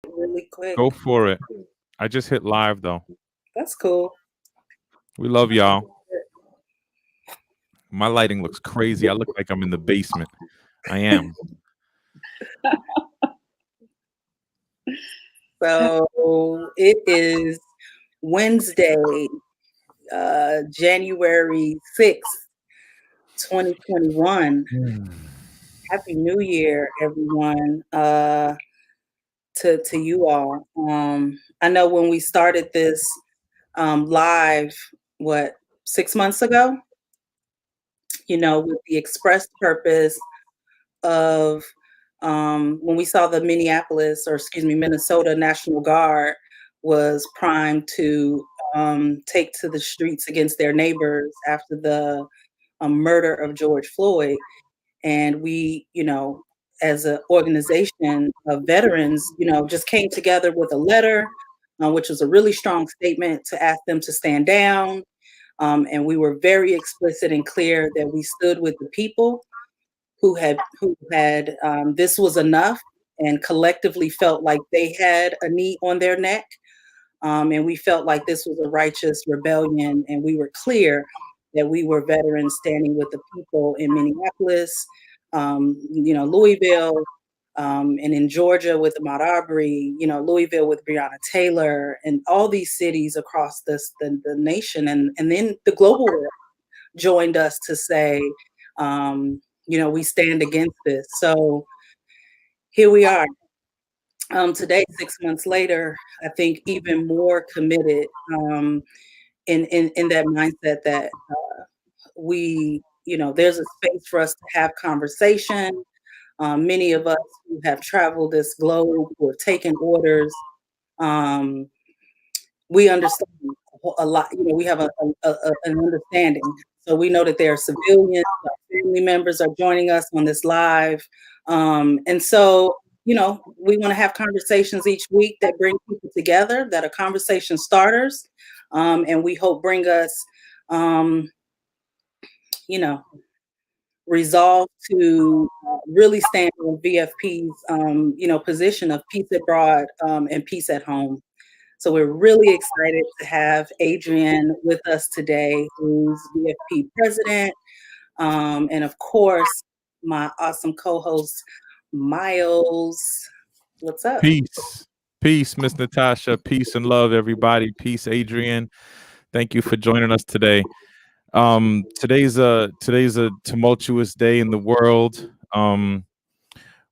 really quick. Go for it. I just hit live though. That's cool. We love y'all. My lighting looks crazy. I look like I'm in the basement. I am. So it is Wednesday, January 6th, 2021. Happy New Year, everyone. To you all. I know when we started this live, 6 months ago, with the express purpose of when we saw the Minnesota National Guard was primed to take to the streets against their neighbors after the murder of George Floyd. And we, as an organization of veterans, just came together with a letter, which was a really strong statement to ask them to stand down. And we were very explicit and clear that we stood with the people who had this was enough and collectively felt like they had a knee on their neck. And we felt like this was a righteous rebellion. And we were clear that we were veterans standing with the people in Minneapolis, Louisville, and in Georgia with Ahmaud Arbery, Louisville with Breonna Taylor, and all these cities across the nation. And then the global world joined us to say, we stand against this. So here we are. Today, 6 months later, I think even more committed in that mindset that we, there's a space for us to have conversation. Many of us who have traveled this globe, who have taken orders, we understand a lot. We have an understanding. So we know that there are civilians, our family members are joining us on this live. And so, we want to have conversations each week that bring people together, that are conversation starters. And we hope bring us, resolve to really stand on VFP's, position of peace abroad and peace at home. So we're really excited to have Adrienne with us today, who's VFP president. And of course, my awesome co-host, Miles. What's up? Peace. Peace, Miss Natasha. Peace and love, everybody. Peace, Adrienne. Thank you for joining us today. Today's a tumultuous day in the world.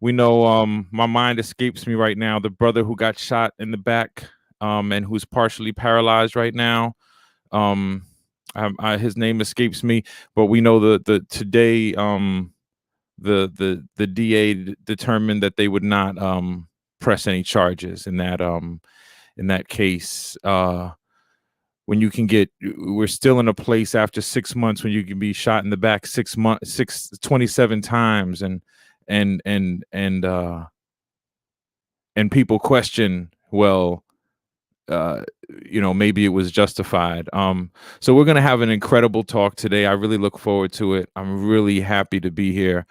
We know my mind escapes me right now. The brother who got shot in the back and who's partially paralyzed right now. His name escapes me, but we know the today the DA determined that they would not press any charges in that case. When you can we're still in a place after 6 months when you can be shot in the back 27 times and people question, well, maybe it was justified. So we're going to have an incredible talk today. I really look forward to it. I'm really happy to be here.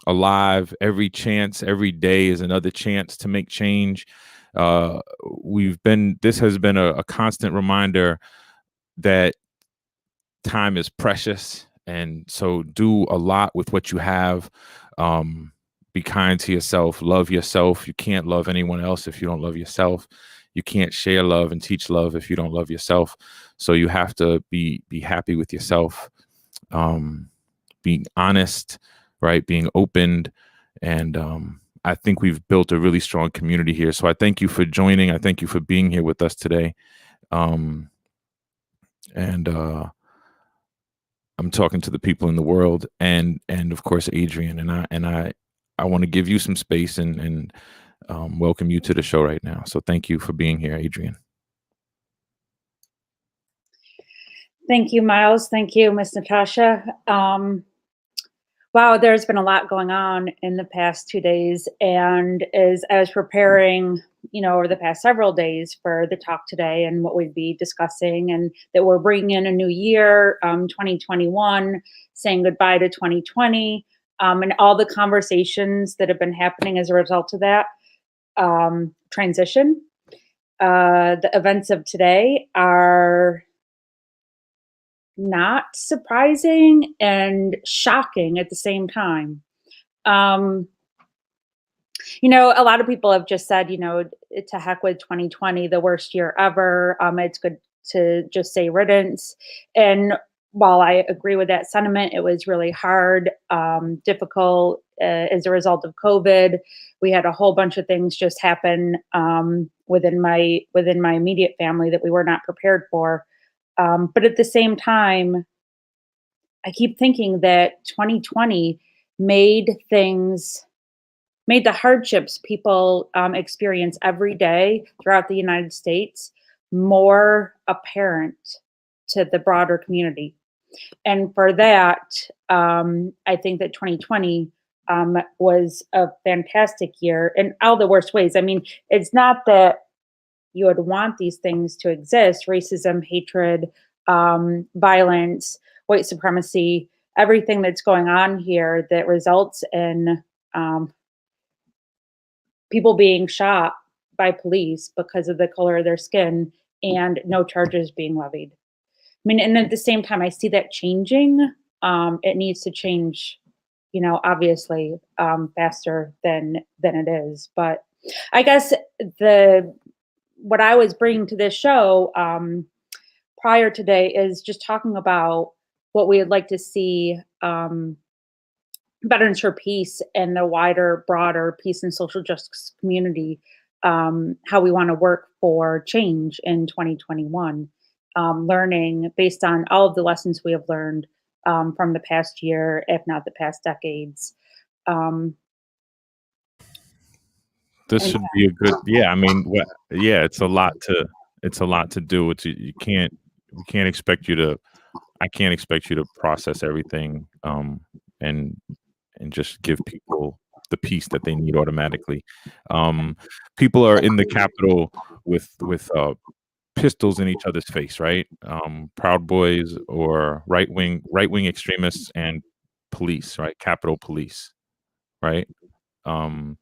Alive. Every day is another chance to make change. This has been a constant reminder that time is precious. And so do a lot with what you have. Be kind to yourself, love yourself. You can't love anyone else if you don't love yourself. You can't share love and teach love if you don't love yourself. So you have to be happy with yourself, being honest, right? Being open. And I think we've built a really strong community here. So I thank you for joining. I thank you for being here with us today. And I'm talking to the people in the world and of course, Adrienne, and I want to give you some space and welcome you to the show right now. So thank you for being here, Adrienne. Thank you, Miles. Thank you, Miss Natasha. Wow, there's been a lot going on in the past 2 days. And as I was preparing, over the past several days for the talk today and what we'd be discussing, and that we're bringing in a new year, 2021, saying goodbye to 2020, and all the conversations that have been happening as a result of that, transition. The events of today are not surprising and shocking at the same time. A lot of people have just said, to heck with 2020, the worst year ever. It's good to just say riddance. And while I agree with that sentiment, it was really hard, difficult as a result of COVID. We had a whole bunch of things just happen within my immediate family that we were not prepared for. But at the same time, I keep thinking that 2020 made the hardships people experience every day throughout the United States more apparent to the broader community. And for that, I think that 2020 was a fantastic year in all the worst ways. I mean, it's not that you would want these things to exist: racism, hatred, violence, white supremacy, everything that's going on here that results in people being shot by police because of the color of their skin and no charges being levied. I mean, and at the same time, I see that changing. It needs to change, obviously, faster than it is. But I guess what I was bringing to this show prior today is just talking about what we would like to see Veterans for Peace and the wider, broader peace and social justice community, how we want to work for change in 2021, learning based on all of the lessons we have learned from the past year, if not the past decades. This should be a good, yeah. I mean, it's a lot to do. We can't expect you to. I can't expect you to process everything and just give people the peace that they need automatically. People are in the Capitol with pistols in each other's face, right? Proud Boys or right wing extremists and police, right? Capitol Police, right? And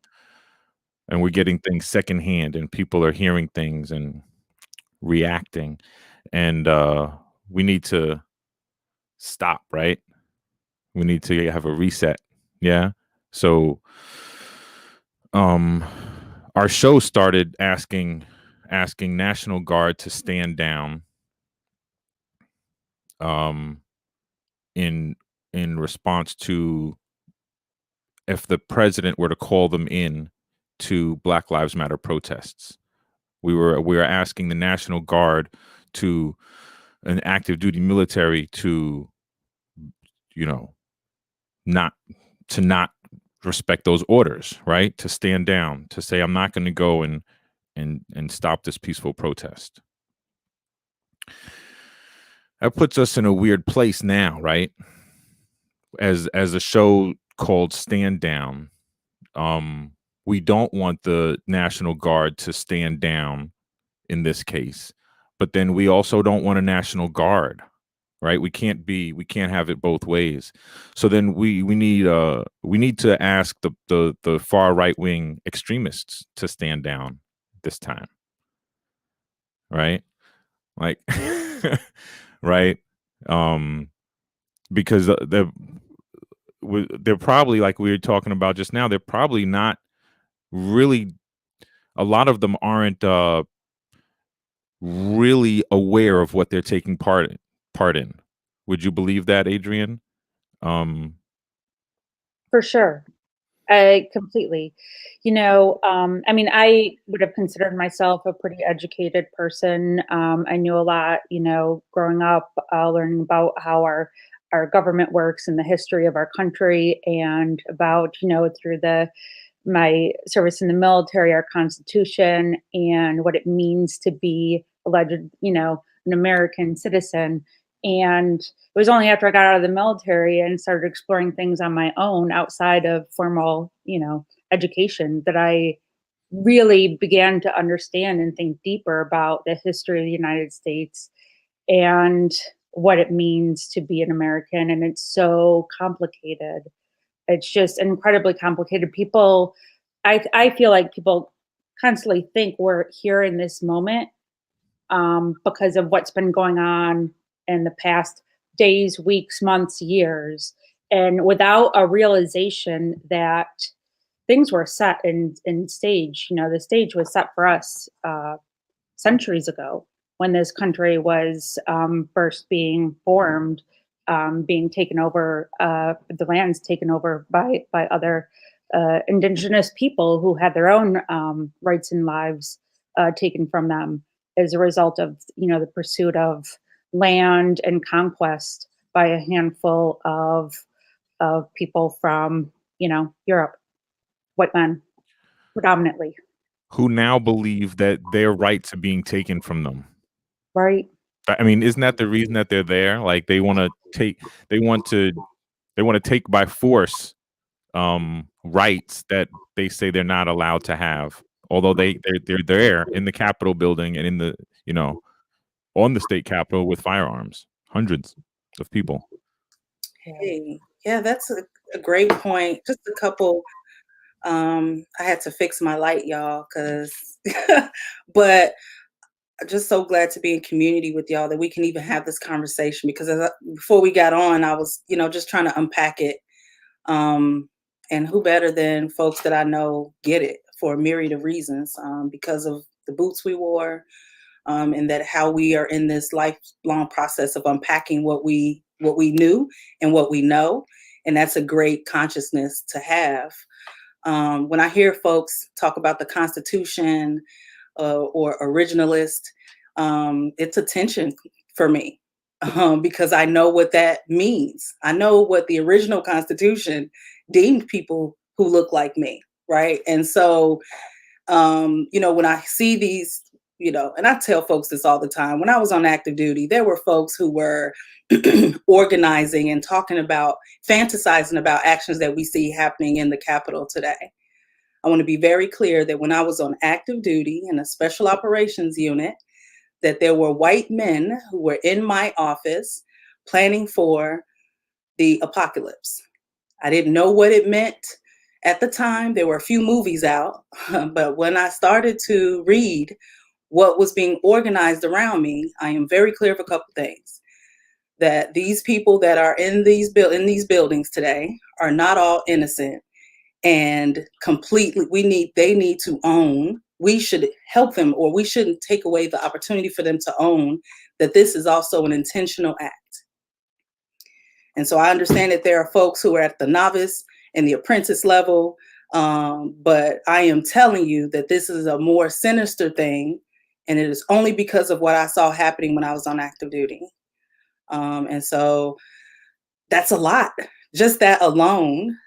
we're getting things secondhand, and people are hearing things and reacting, and we need to stop, right? We need to have a reset. Yeah. So our show started asking National Guard to stand down in response to if the president were to call them in to Black Lives Matter protests. We were asking the National Guard, to an active duty military, to not respect those orders, right? To stand down, to say, I'm not going to go and stop this peaceful protest. That puts us in a weird place now, right? As a show called Stand Down, we don't want the National Guard to stand down in this case, but then we also don't want a National Guard, right? We can't have it both ways. So then we need to ask the far right wing extremists to stand down this time, right? Like, right? Because they're probably, like we were talking about just now, they're probably not really. A lot of them aren't really aware of what they're taking part in. Would you believe that, Adrienne? For sure. Completely. I mean, I would have considered myself a pretty educated person. I knew a lot, growing up, learning about how our government works and the history of our country, and about, through my service in the military, our Constitution, and what it means to be an American citizen. And it was only after I got out of the military and started exploring things on my own outside of formal, education, that I really began to understand and think deeper about the history of the United States and what it means to be an American. And it's so complicated. It's just incredibly complicated. I feel like people constantly think we're here in this moment because of what's been going on in the past days, weeks, months, years, and without a realization that things were set in stage. You know, the stage was set for us centuries ago when this country was first being formed, being taken over, the lands taken over by other indigenous people who had their own rights and lives taken from them as a result of, you know, the pursuit of land and conquest by a handful of people from, you know, Europe, white men predominantly. who now believe that their rights are being taken from them. Right. I mean, isn't that the reason that they're there? Like they want to take, they want to take by force rights that they say they're not allowed to have. Although they're there in the Capitol building and in the, you know, on the state capitol with firearms, hundreds of people. Hey, yeah, that's a great point. Just a couple. I had to fix my light, y'all, because, but I'm just so glad to be in community with y'all that we can even have this conversation. Because before we got on, I was, you know, just trying to unpack it. And who better than folks that I know get it for a myriad of reasons, because of the boots we wore, and that how we are in this lifelong process of unpacking what we knew and what we know. And that's a great consciousness to have. When I hear folks talk about the Constitution or originalist, it's a tension for me, because I know what that means. I know what the original Constitution deemed people who look like me, right? And so, you know, when I see these, you know, and I tell folks this all the time, when I was on active duty, there were folks who were organizing and talking about, fantasizing about actions that we see happening in the Capitol today. I want to be very clear that when I was on active duty in a special operations unit, that there were white men who were in my office planning for the apocalypse. I didn't know what it meant at the time. There were a few movies out, but when I started to read what was being organized around me, I am very clear of a couple things. That these people that are in these buildings today are not all innocent, and completely they need to own. We should help them, or we shouldn't take away the opportunity for them to own that this is also an intentional act. And so I understand that there are folks who are at the novice and the apprentice level, but I am telling you that this is a more sinister thing, and it is only because of what I saw happening when I was on active duty. And so that's a lot. Just that alone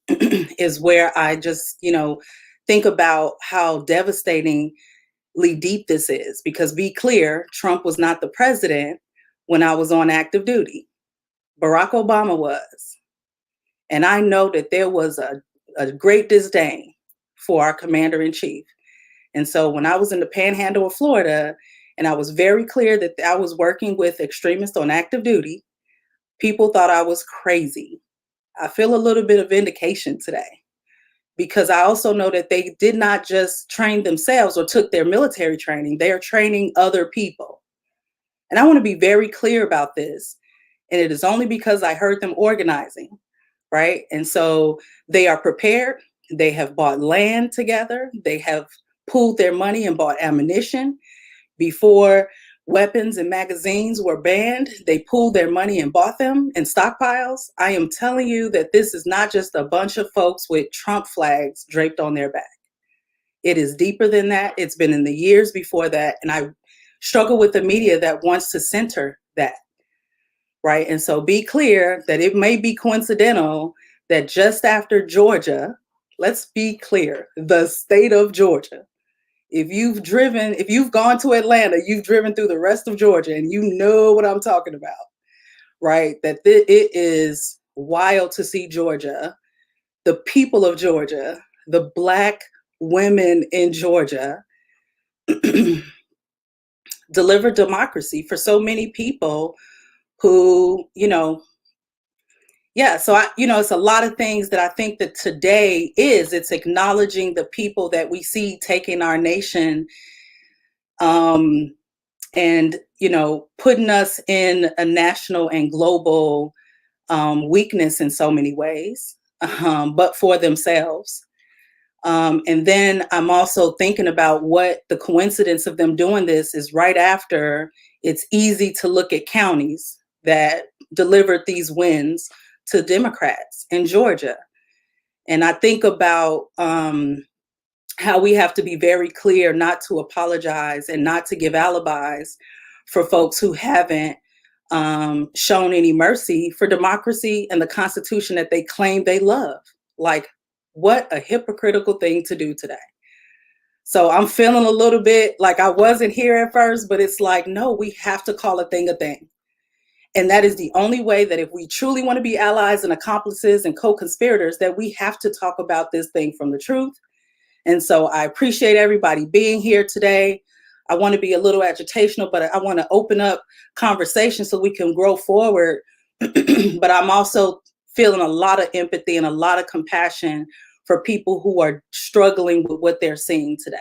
is where I just, you know, think about how devastatingly deep this is. Because be clear, Trump was not the president when I was on active duty. Barack Obama was. And I know that there was a great disdain for our commander in chief. And so when I was in the panhandle of Florida, and I was very clear that I was working with extremists on active duty, people thought I was crazy. I feel a little bit of vindication today, because I also know that they did not just train themselves or took their military training, they are training other people. And I want to be very clear about this. And it is only because I heard them organizing, right? And so they are prepared. They have bought land together. They have pooled their money and bought ammunition. Before weapons and magazines were banned, they pooled their money and bought them in stockpiles. I am telling you that this is not just a bunch of folks with Trump flags draped on their back. It is deeper than that. It's been in the years before that. And I struggle with the media that wants to center that, right? And so be clear that it may be coincidental that just after Georgia, let's be clear, the state of Georgia, if you've gone to Atlanta, you've driven through the rest of Georgia, and you know what I'm talking about, right? That it is wild to see Georgia, the people of Georgia, the Black women in Georgia deliver democracy for so many people who, you know, Yeah, so it's a lot of things that I think that today it's acknowledging the people that we see taking our nation, and putting us in a national and global weakness in so many ways, but for themselves. And then I'm also thinking about what the coincidence of them doing this is right after it's easy to look at counties that delivered these wins to Democrats in Georgia. And I think about how we have to be very clear not to apologize and not to give alibis for folks who haven't shown any mercy for democracy and the Constitution that they claim they love. Like, what a hypocritical thing to do today. So I'm feeling a little bit like I wasn't here at first, but it's like, no, we have to call a thing. And that is the only way that if we truly want to be allies and accomplices and co-conspirators, that we have to talk about this thing from the truth. And so I appreciate everybody being here today. I want to be a little agitational, but I want to open up conversation so we can grow forward. But I'm also feeling a lot of empathy and a lot of compassion for people who are struggling with what they're seeing today.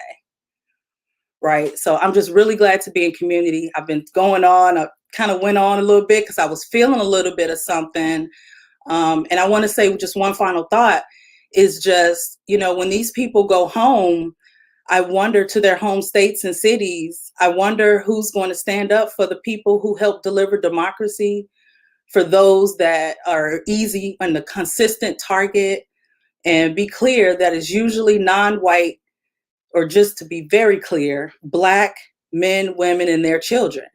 Right. So I'm just really glad to be in community. I've been going on. I kind of went on a little bit because I was feeling a little bit of something. And I want to say just one final thought is just, when these people go home, I wonder to their home states and cities, I wonder who's going to stand up for the people who help deliver democracy, for those that are easy and the consistent target, and be clear that is usually non-white, or just to be very clear, Black men, women, and their children.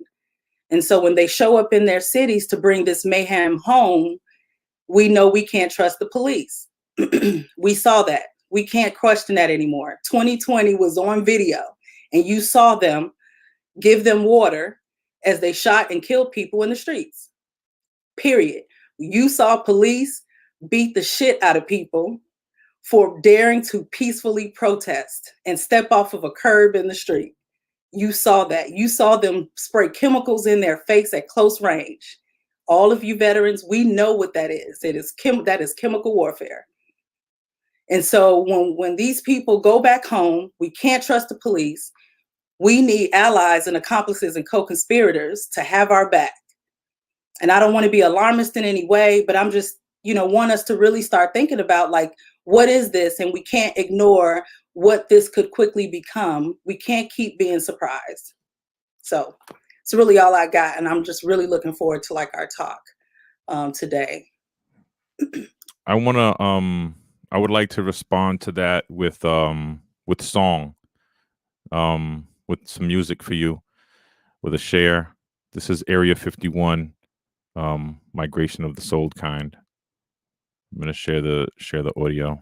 And so when they show up in their cities to bring this mayhem home, we know we can't trust the police. We saw that. We can't question that anymore. 2020 was on video, and you saw them give them water as they shot and killed people in the streets. Period. You saw police beat the shit out of people for daring to peacefully protest and step off of a curb in the street. You saw that. You saw them spray chemicals in their face at close range. All of you veterans, we know what that is. That is chemical warfare. And so when these people go back home, we can't trust the police. We need allies and accomplices and co-conspirators to have our back. And I don't want to be alarmist in any way, but I'm just, want us to really start thinking about, like, what is this? And we can't ignore what this could quickly become. We can't keep being surprised. So it's really all I got. And I'm just really looking forward to our talk today. I would like to respond to that with song, with some music for you, with a share. This is Area 51, Migration of the Souled Kind. I'm going to share the audio.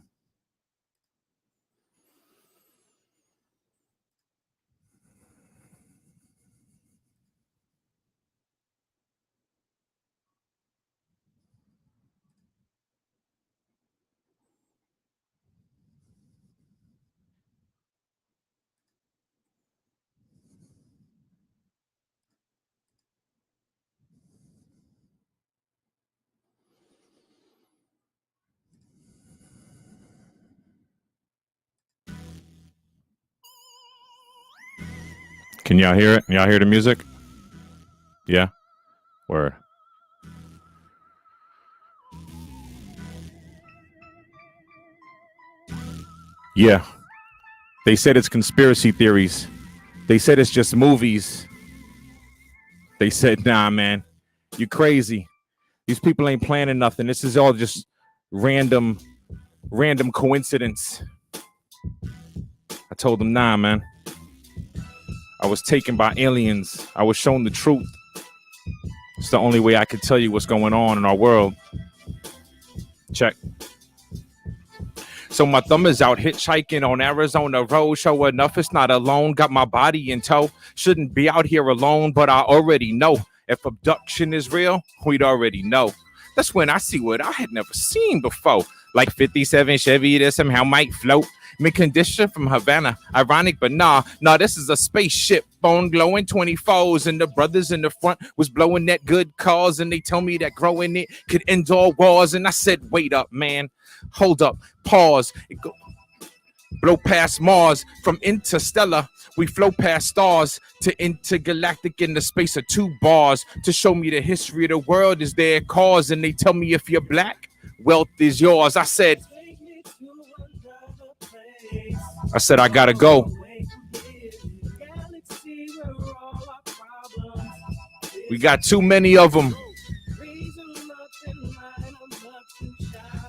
Can y'all hear it? Y'all hear the music? Yeah? Word. Yeah. They said it's conspiracy theories. They said it's just movies. They said, nah, man, you crazy. These people ain't planning nothing. This is all just random coincidence. I told them, nah, man. I was taken by aliens. I was shown the truth. It's the only way I could tell you what's going on in our world. Check. So my thumb is out hitchhiking on Arizona Road. Show enough, it's not alone. Got my body in tow. Shouldn't be out here alone, but I already know. If abduction is real, we'd already know. That's when I see what I had never seen before. Like 57 Chevy that somehow might float. Mint condition from Havana. Ironic, but nah, this is a spaceship. Bone glowing 24s, and the brothers in the front was blowing that good cause, and they tell me that growing it could end all wars. And I said, wait up, man. Hold up. Pause. Blow past Mars from interstellar. We flow past stars to intergalactic in the space of 2 bars. To show me the history of the world is their cause. And they tell me if you're black, wealth is yours. I said, I gotta go. We got too many of them.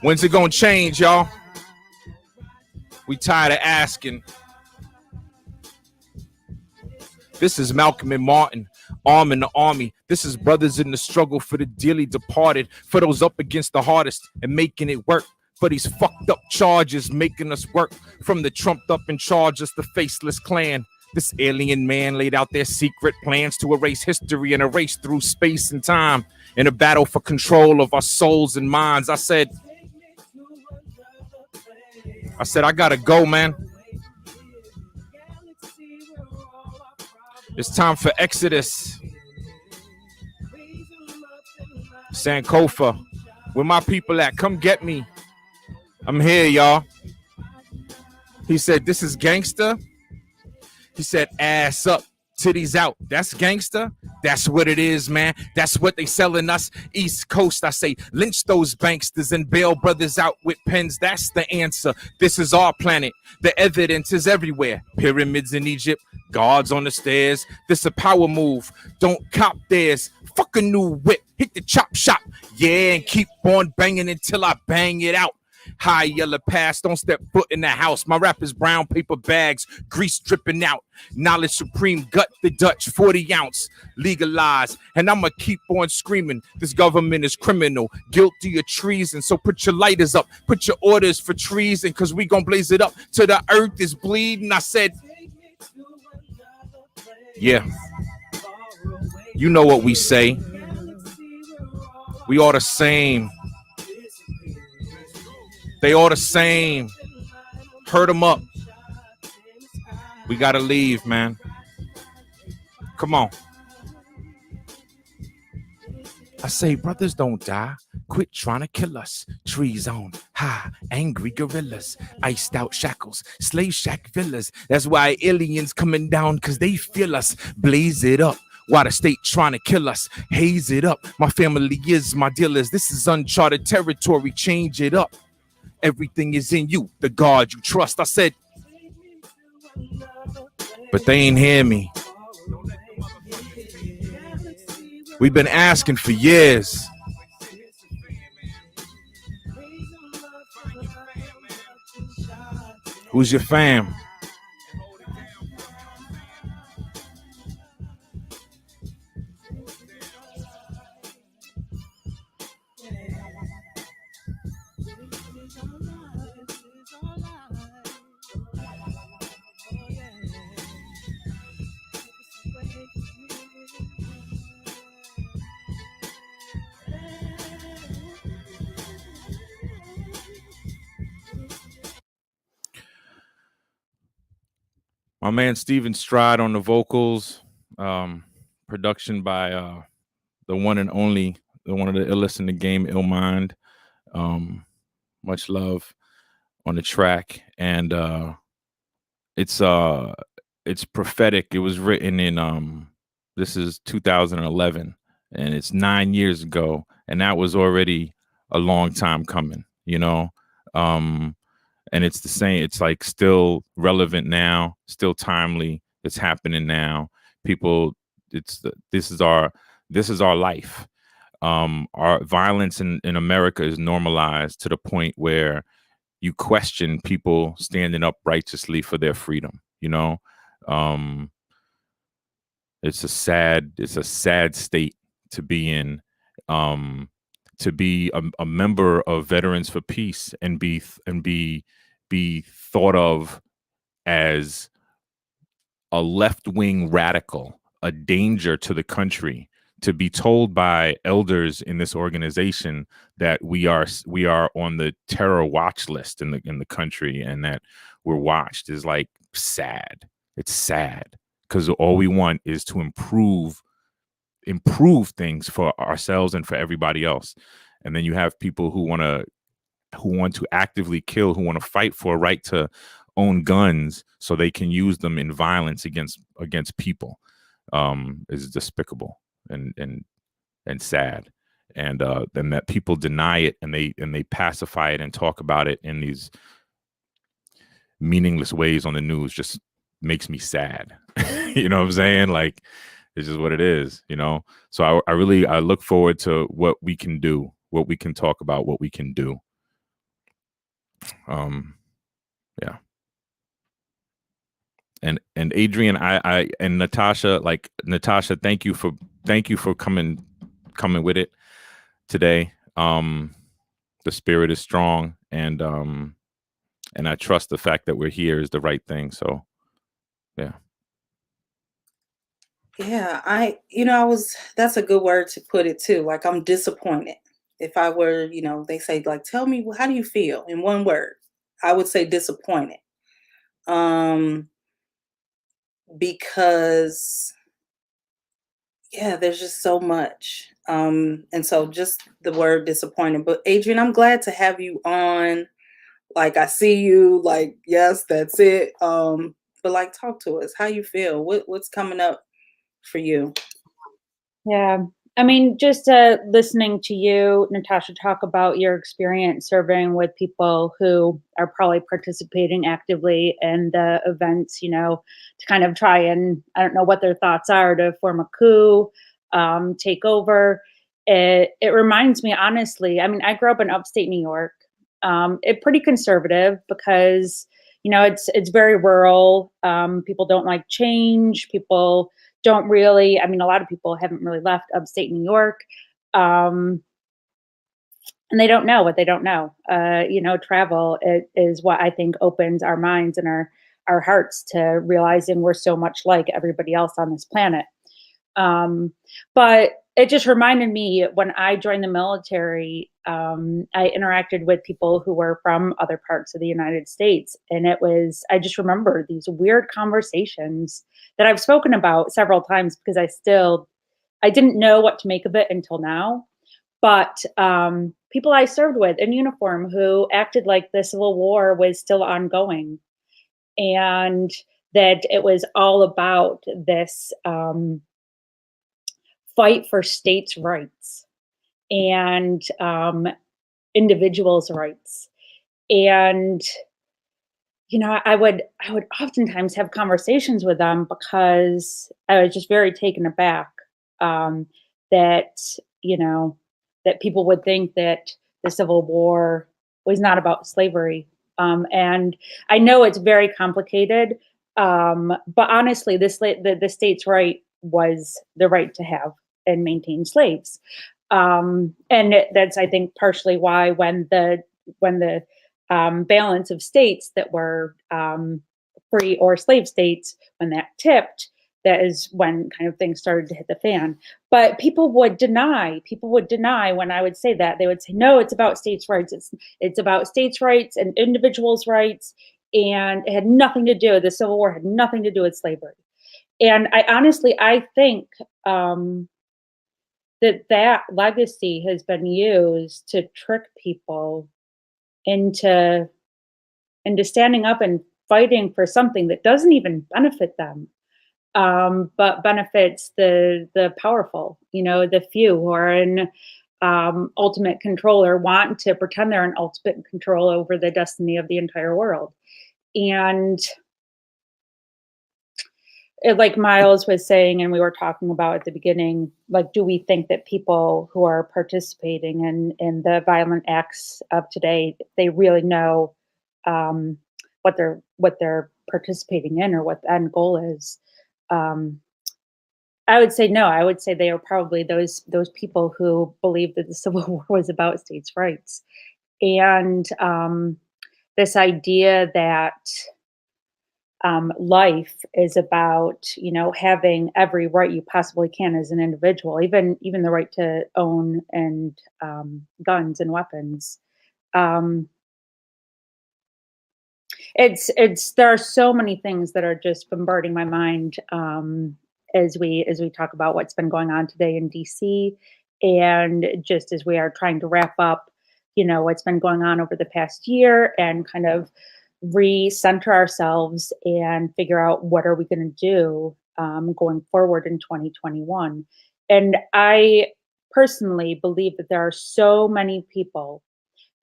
When's it gonna change, y'all? We tired of asking. This is Malcolm and Martin, arm in the army. This is brothers in the struggle for the dearly departed, for those up against the hardest and making it work. For these fucked up charges making us work. From the trumped up in charge, us the faceless clan. This alien man laid out their secret plans to erase history and erase through space and time in a battle for control of our souls and minds. I said, I gotta go, man. It's time for Exodus. Sankofa, where my people at? Come get me. I'm here, y'all. He said, this is gangster. He said, ass up, titties out. That's gangster. That's what it is, man. That's what they selling us. East Coast, I say, lynch those banksters and bail brothers out with pens. That's the answer. This is our planet. The evidence is everywhere. Pyramids in Egypt, guards on the stairs. This a power move. Don't cop theirs. Fuck a new whip. Hit the chop shop. Yeah, and keep on banging until I bang it out. High yellow pass, don't step foot in the house. My rap is brown paper bags, grease dripping out. Knowledge supreme, gut the Dutch, 40 ounce, legalized. And I'ma keep on screaming, this government is criminal, guilty of treason. So put your lighters up, put your orders for treason, cause we gon' blaze it up till the earth is bleeding. I said, yeah, you know what we say. We all the same. They all the same. Hurt them up. We gotta leave, man. Come on. I say, brothers don't die. Quit trying to kill us. Trees on high, angry gorillas, iced out shackles, slave shack villas. That's why aliens coming down, cause they feel us. Blaze it up. Why the state trying to kill us? Haze it up. My family is my dealers. This is uncharted territory. Change it up. Everything is in you, the God you trust. I said, but they ain't hear me. We've been asking for years. Who's your fam? My man Steven Stride on the vocals, production by the one and only, one of the illest in the game, Ill Mind. Much love on the track, and it's prophetic. It was written in this is 2011, and it's 9 years ago, and that was already a long time coming, you know. And it's the same. It's like still relevant now, still timely. It's happening now. People, this is our life. Our violence in America is normalized to the point where you question people standing up righteously for their freedom. You know, it's a sad state to be in. To be a member of Veterans for Peace and be thought of as a left-wing radical, a danger to the country, to be told by elders in this organization that we are on the terror watch list in the country, and that we're watched is like sad. It's sad because all we want is to improve things for ourselves and for everybody else. And then you have people who want to actively kill, who want to fight for a right to own guns so they can use them in violence against people. Is despicable and sad. And then that people deny it and they pacify it and talk about it in these meaningless ways on the news just makes me sad. You know what I'm saying? Like, it's just what it is, you know? So I look forward to what we can do, what we can talk about, what we can do. Yeah. And Adrian, I and Natasha, thank you for coming with it today. The spirit is strong, and I trust the fact that we're here is the right thing. So yeah. Yeah, that's a good word to put it too. Like, I'm disappointed. If I were, they say, like, tell me, how do you feel in one word? I would say disappointed. Because yeah, there's just so much. And so just the word disappointed. But Adrian, I'm glad to have you on. Like, I see you, like, yes, that's it. But like, talk to us. How you feel? What's coming up for you? Yeah. I mean, just listening to you, Natasha, talk about your experience serving with people who are probably participating actively in the events, to kind of try and, I don't know what their thoughts are, to form a coup, take over. It reminds me, honestly, I mean, I grew up in upstate New York. It's pretty conservative because, it's very rural. People don't like change. People don't really, I mean, a lot of people haven't really left upstate New York. And they don't know what they don't know. Travel is what I think opens our minds and our hearts to realizing we're so much like everybody else on this planet. But it just reminded me when I joined the military, I interacted with people who were from other parts of the United States. And I just remember these weird conversations that I've spoken about several times because I didn't know what to make of it until now. But people I served with in uniform who acted like the Civil War was still ongoing and that it was all about this fight for states' rights and individuals' rights. And I would oftentimes have conversations with them because I was just very taken aback that that people would think that the Civil War was not about slavery. And I know it's very complicated, but honestly, the states' right was the right to have and maintain slaves. And that's, I think, partially why when the balance of states that were free or slave states, when that tipped, that is when kind of things started to hit the fan. But people would deny when I would say that. They would say, no, it's about states' rights. It's about states' rights and individuals' rights. And it had nothing to do, the Civil War had nothing to do with slavery. And I think that legacy has been used to trick people into standing up and fighting for something that doesn't even benefit them, but benefits the powerful, the few who are in ultimate control or want to pretend they're in ultimate control over the destiny of the entire world. And like Miles was saying, and we were talking about at the beginning, like, do we think that people who are participating in the violent acts of today, they really know what they're participating in or what the end goal is? I would say no. I would say they are probably those people who believe that the Civil War was about states' rights, and this idea that life is about having every right you possibly can as an individual, even the right to own and guns and weapons. There are so many things that are just bombarding my mind, as we talk about what's been going on today in DC, and just as we are trying to wrap up, what's been going on over the past year, and kind of recenter ourselves and figure out what are we going to do, going forward in 2021. And I personally believe that there are so many people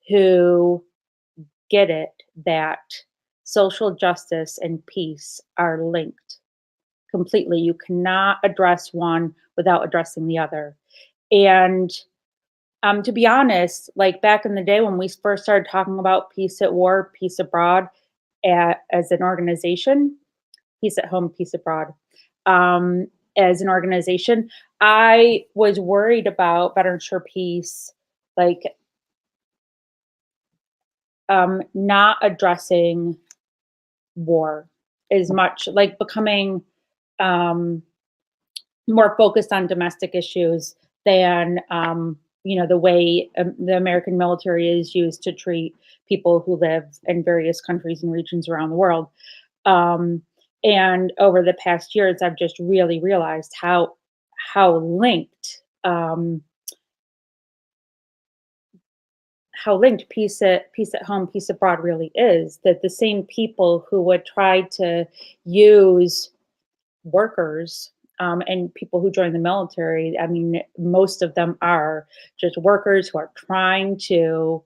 who get it, that social justice and peace are linked completely. You cannot address one without addressing the other. And to be honest, like back in the day when we first started talking about peace at war, peace abroad, as an organization, peace at home, peace abroad, as an organization, I was worried about Veterans for Peace, like not addressing war as much, like becoming more focused on domestic issues than the way the American military is used to treat people who live in various countries and regions around the world. And over the past years, I've just really realized how linked peace at home, peace abroad really is. That the same people who would try to use workers, and people who join the military, I mean, most of them are just workers who are trying to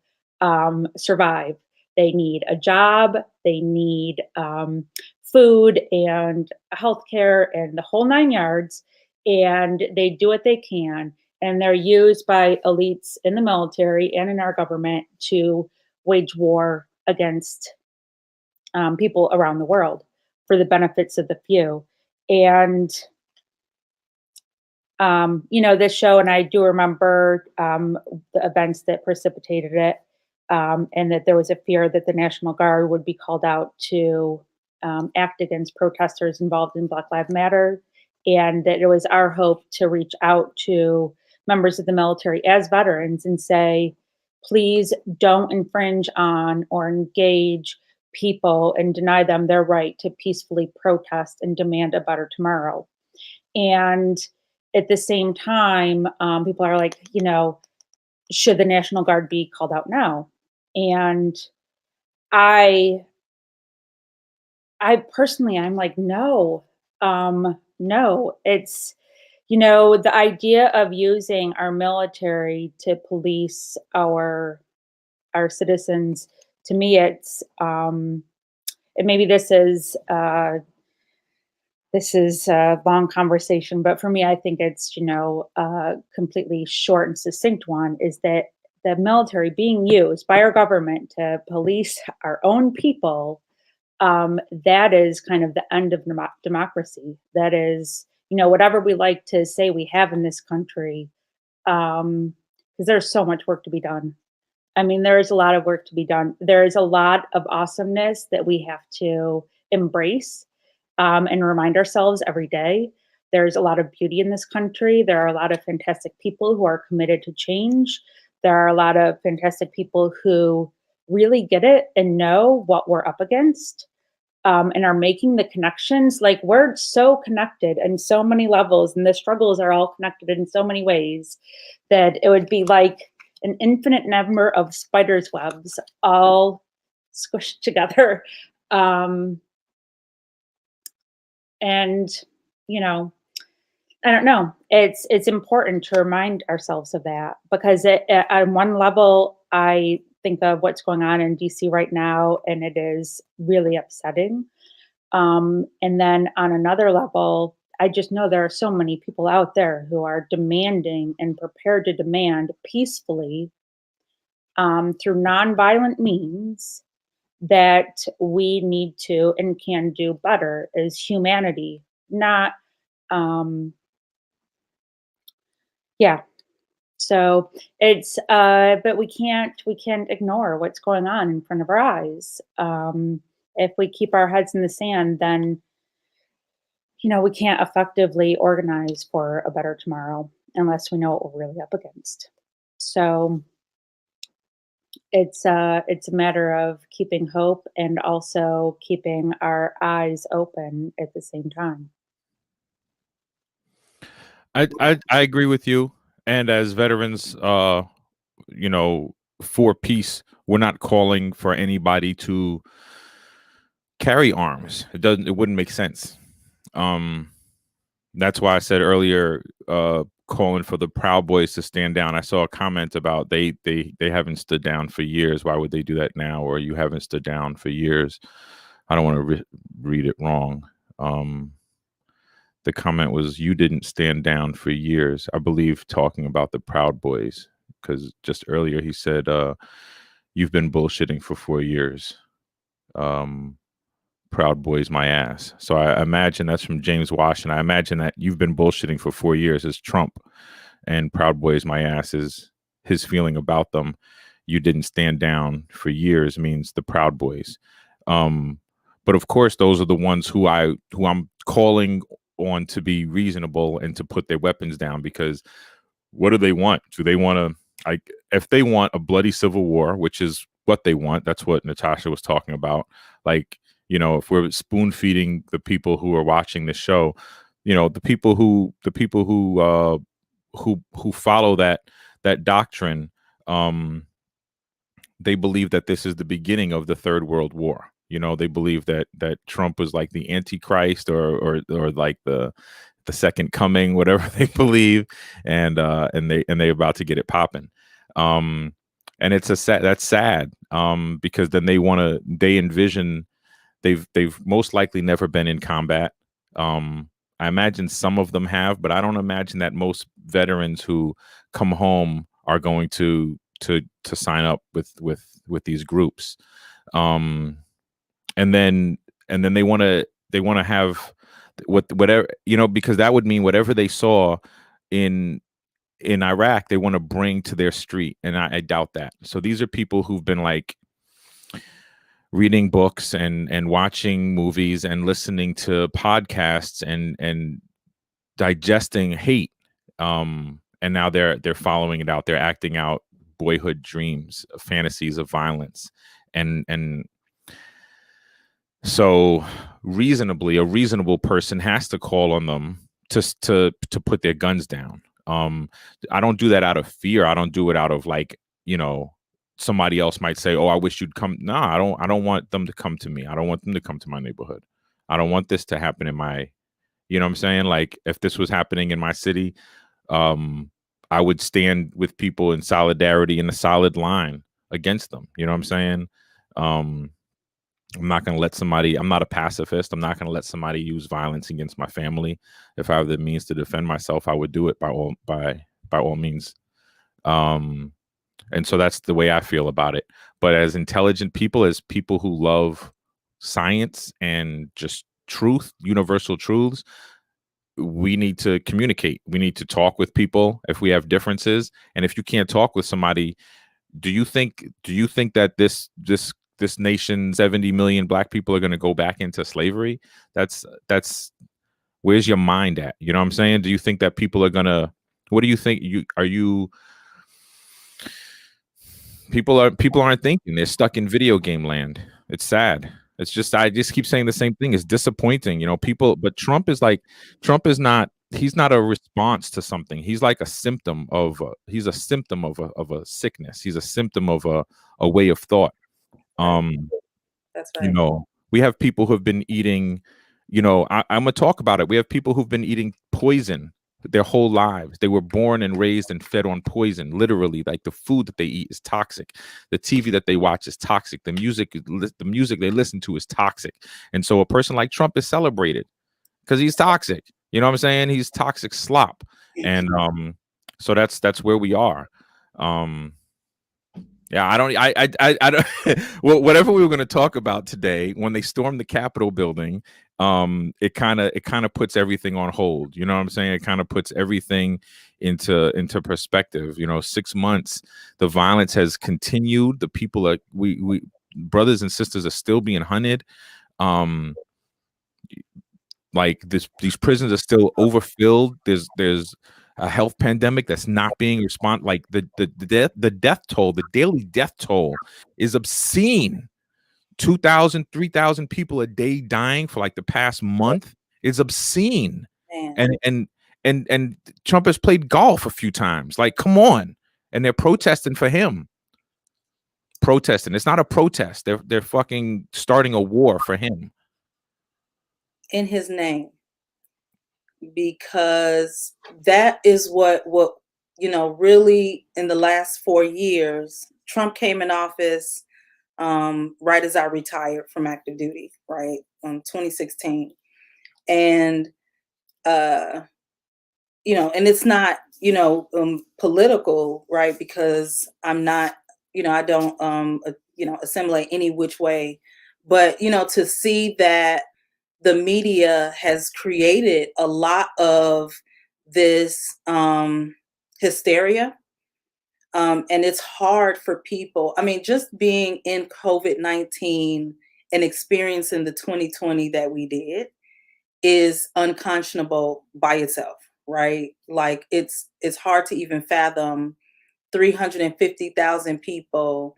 survive. They need a job, they need food and healthcare and the whole 9 yards, and they do what they can. And they're used by elites in the military and in our government to wage war against people around the world for the benefits of the few. And this show, and I do remember the events that precipitated it, and that there was a fear that the National Guard would be called out to act against protesters involved in Black Lives Matter, and that it was our hope to reach out to members of the military as veterans and say, please don't infringe on or engage people and deny them their right to peacefully protest and demand a better tomorrow. And at the same time, people are like, should the National Guard be called out now? And I personally, I'm like, no, no. It's, the idea of using our military to police our citizens. To me, it's and maybe this is a long conversation, but for me, I think it's, a completely short and succinct one, is that the military being used by our government to police our own people, that is kind of the end of democracy. That is, whatever we like to say we have in this country, because there's so much work to be done. I mean, there is a lot of work to be done. There is a lot of awesomeness that we have to embrace, and remind ourselves every day. There's a lot of beauty in this country. There are a lot of fantastic people who are committed to change. There are a lot of fantastic people who really get it and know what we're up against, and are making the connections. Like, we're so connected in so many levels, and the struggles are all connected in so many ways that it would be like an infinite number of spiders' webs all squished together. And, I don't know. It's important to remind ourselves of that, because on one level, I think of what's going on in DC right now, and it is really upsetting. And then on another level, I just know there are so many people out there who are demanding and prepared to demand peacefully, through nonviolent means, that we need to and can do better as humanity. Not, yeah. So it's, but we can't ignore what's going on in front of our eyes. If we keep our heads in the sand, then, we can't effectively organize for a better tomorrow unless we know what we're really up against. So it's a matter of keeping hope and also keeping our eyes open at the same time. I agree with you. And as veterans, you know, for peace, we're not calling for anybody to carry arms. It wouldn't make sense. That's why I said earlier, calling for the Proud Boys to stand down. I saw a comment about they haven't stood down for years. Why would they do that now? Or you haven't stood down for years. I don't want to read it wrong. The comment was, you didn't stand down for years. I believe talking about the Proud Boys, because just earlier he said, you've been bullshitting for 4 years. Proud Boys my ass. So I imagine that's from James Washington. I imagine that you've been bullshitting for 4 years is Trump, and Proud Boys my ass is his feeling about them. You didn't stand down for years means the Proud Boys. But of course, those are the ones who I'm calling on to be reasonable and to put their weapons down, because what do they want? Do they want to, if they want a bloody civil war, which is what they want, that's what Natasha was talking about. Like, you know, if we're spoon feeding the people who are watching this show, you know, the people who follow that doctrine, they believe that this is the beginning of the Third World War. You know, they believe that Trump was like the Antichrist or like the second coming, whatever they believe, and they're about to get it popping. And it's that's sad, because then they envision they've most likely never been in combat. I imagine some of them have, but I don't imagine that most veterans who come home are going to sign up with these groups. And then they want to have whatever, you know, because that would mean whatever they saw in Iraq, they want to bring to their street. And I doubt that. So these are people who've been like reading books and watching movies and listening to podcasts and digesting hate. And now they're following it out. They're acting out boyhood dreams, fantasies of violence. And so a reasonable person has to call on them to put their guns down. I don't do that out of fear. I don't do it out of like, you know, somebody else might say, oh, I wish you'd come. No, I don't want them to come to me. I don't want them to come to my neighborhood. I don't want this to happen in my, you know what I'm saying? Like if this was happening in my city, I would stand with people in solidarity in a solid line against them. You know what I'm saying? I'm not going to let somebody, I'm not a pacifist. I'm not going to let somebody use violence against my family. If I have the means to defend myself, I would do it by all means. And so that's the way I feel about it. But as intelligent people, as people who love science and just truth, universal truths, we need to communicate. We need to talk with people if we have differences. And if you can't talk with somebody, do you think that this nation, 70 million black people, are going to go back into slavery? That's where's your mind at? You know what I'm saying? Do you think that people are going to, what do you think? People aren't thinking. They're stuck in video game land. It's sad. It's just, I just keep saying the same thing. It's disappointing, you know, but Trump is not, he's not a response to something. He's like a symptom of a sickness. He's a symptom of a way of thought. That's right. You know, we have people who have been eating, you know, I'm going to talk about it. We have people who've been eating poison their whole lives. They were born and raised and fed on poison. Literally, like the food that they eat is toxic. The TV that they watch is toxic. The music they listen to is toxic. And so a person like Trump is celebrated because he's toxic. You know what I'm saying? He's toxic slop. And so that's where we are. Yeah, I don't. Well, whatever we were going to talk about today, when they stormed the Capitol building, it kind of puts everything on hold. You know what I'm saying? It kind of puts everything into perspective. You know, 6 months, the violence has continued. The people are we brothers and sisters are still being hunted. Like these prisons are still overfilled. There's a health pandemic that's not being like the death toll, the daily death toll is obscene. 2,000, 3,000 people a day dying for like the past month is obscene. Man. And Trump has played golf a few times. Like, come on. And they're protesting for him. Protesting. It's not a protest. They're fucking starting a war for him. In his name. Because that is what really in the last 4 years, Trump came in office right as I retired from active duty, right, 2016. And and it's not political, right, because I'm not, I don't assimilate any which way, but to see that the media has created a lot of this hysteria. And it's hard for people. I mean, just being in COVID-19 and experiencing the 2020 that we did is unconscionable by itself, right? Like it's hard to even fathom 350,000 people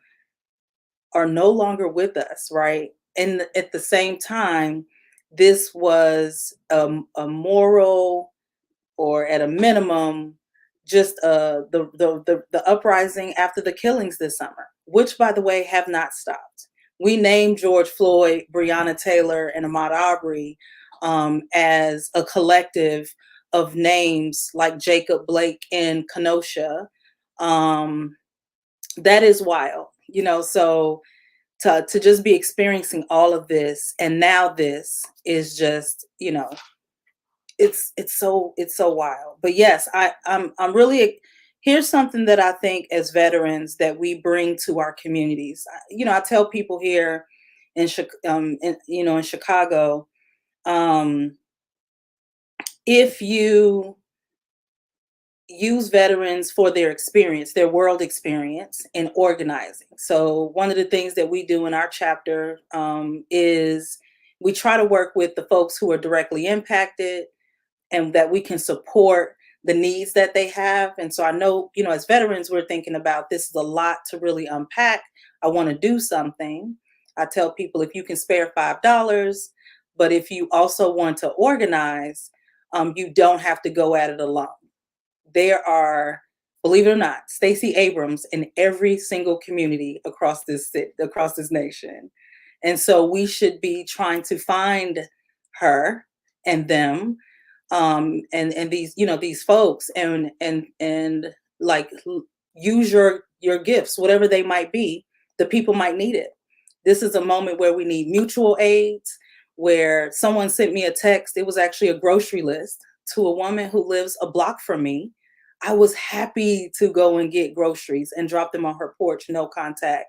are no longer with us, right? And at the same time, this was a moral, or at a minimum, just the uprising after the killings this summer, which, by the way, have not stopped. We named George Floyd, Breonna Taylor, and Ahmaud Arbery as a collective of names like Jacob Blake and Kenosha. That is wild, so to just be experiencing all of this, and now this is just, it's so wild. But yes, I'm really, here's something that I think as veterans that we bring to our communities. I tell people here in Chicago, if you use veterans for their experience, their world experience in organizing. So one of the things that we do in our chapter is we try to work with the folks who are directly impacted and that we can support the needs that they have. And so I know, as veterans, we're thinking about this is a lot to really unpack. I want to do something. I tell people, if you can spare $5, but if you also want to organize, you don't have to go at it alone. There are, believe it or not, Stacey Abrams in every single community across this nation. And so we should be trying to find her and them, and these, these folks, and like use your gifts, whatever they might be. The people might need it. This is a moment where we need mutual aids, where someone sent me a text. It was actually a grocery list to a woman who lives a block from me. I was happy to go and get groceries and drop them on her porch, no contact.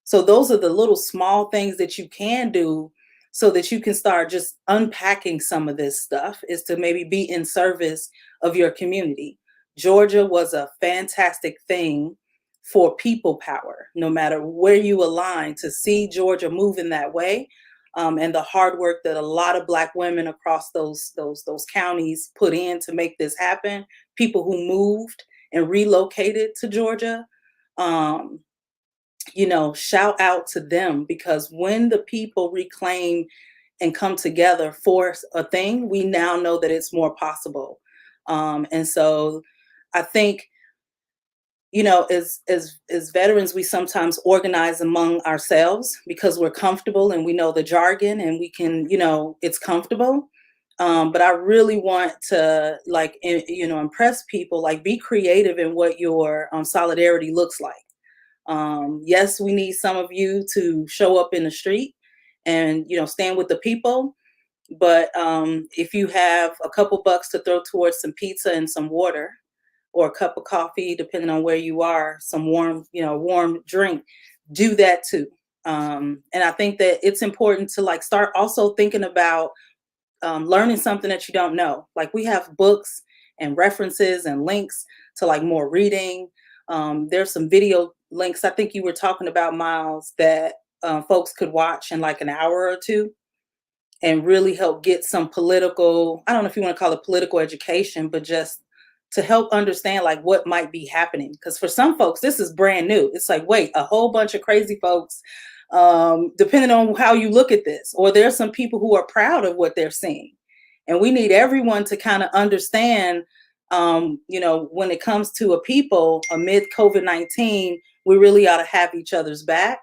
So those are the little small things that you can do so that you can start just unpacking some of this stuff, is to maybe be in service of your community. Georgia was a fantastic thing for people power, no matter where you align, to see Georgia move in that way. And the hard work that a lot of Black women across those counties put in to make this happen, people who moved and relocated to Georgia, shout out to them, because when the people reclaim and come together for a thing, we now know that it's more possible. And so I think, as veterans, we sometimes organize among ourselves because we're comfortable and we know the jargon and we can, it's comfortable. But I really want to impress people, like be creative in what your solidarity looks like. Yes, we need some of you to show up in the street and, stand with the people. But if you have a couple bucks to throw towards some pizza and some water, or a cup of coffee, depending on where you are, some warm drink, do that too. And I think that it's important to start also thinking about learning something that you don't know. Like, we have books and references and links to more reading. There's some video links, I think you were talking about, Miles, that folks could watch in an hour or two and really help get some political, I don't know if you want to call it political education, but just to help understand like what might be happening. Because for some folks, this is brand new. It's like, wait, a whole bunch of crazy folks, depending on how you look at this, or there's some people who are proud of what they're seeing. And we need everyone to kind of understand, when it comes to a people amid COVID-19, we really ought to have each other's back.